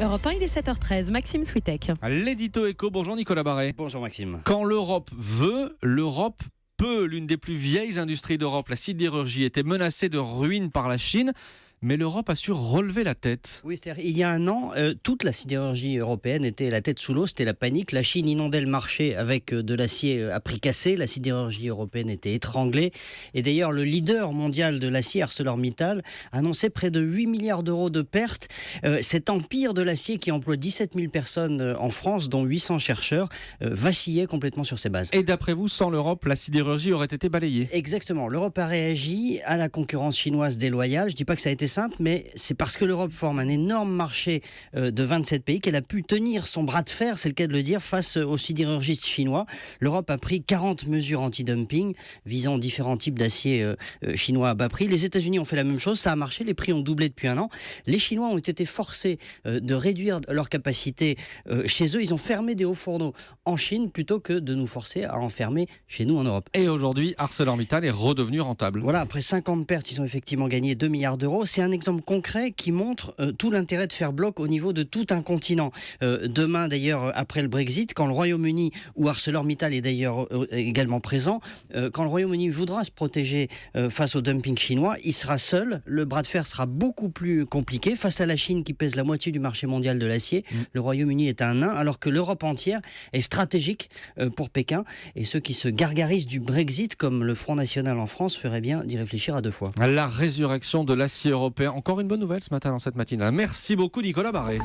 Europe 1, il est 7h13. Maxime Switek. L'édito éco, bonjour Nicolas Barré. Bonjour Maxime. Quand l'Europe veut, l'Europe peut. L'une des plus vieilles industries d'Europe, la sidérurgie, était menacée de ruine par la Chine. Mais l'Europe a su relever la tête. Oui, c'est-à-dire, il y a un an, toute la sidérurgie européenne était la tête sous l'eau, c'était la panique. La Chine inondait le marché avec de l'acier à prix cassé. La sidérurgie européenne était étranglée. Et d'ailleurs, le leader mondial de l'acier, ArcelorMittal, annonçait près de 8 milliards d'euros de pertes. Cet empire de l'acier qui emploie 17 000 personnes en France, dont 800 chercheurs, vacillait complètement sur ses bases. Et d'après vous, sans l'Europe, la sidérurgie aurait été balayée? Exactement. L'Europe a réagi à la concurrence chinoise déloyale. Je ne dis pas que ça a été simple, mais c'est parce que l'Europe forme un énorme marché de 27 pays qu'elle a pu tenir son bras de fer, c'est le cas de le dire, face aux sidérurgistes chinois. L'Europe a pris 40 mesures anti-dumping visant différents types d'acier chinois à bas prix. Les États-Unis ont fait la même chose, ça a marché, les prix ont doublé depuis un an. Les Chinois ont été forcés de réduire leur capacité chez eux. Ils ont fermé des hauts fourneaux en Chine plutôt que de nous forcer à en fermer chez nous en Europe. Et aujourd'hui, ArcelorMittal est redevenu rentable. Voilà, après 50 pertes, ils ont effectivement gagné 2 milliards d'euros. C'est un exemple concret qui montre tout l'intérêt de faire bloc au niveau de tout un continent. Demain, d'ailleurs, après le Brexit, quand le Royaume-Uni, où ArcelorMittal est d'ailleurs également présent, quand le Royaume-Uni voudra se protéger face au dumping chinois, il sera seul. Le bras de fer sera beaucoup plus compliqué. Face à la Chine qui pèse la moitié du marché mondial de l'acier, le Royaume-Uni est un nain, alors que l'Europe entière est stratégique pour Pékin. Et ceux qui se gargarisent du Brexit, comme le Front National en France, feraient bien d'y réfléchir à deux fois. La résurrection de l'acier européen. Encore une bonne nouvelle ce matin dans cette matinale. Merci beaucoup Nicolas Barré.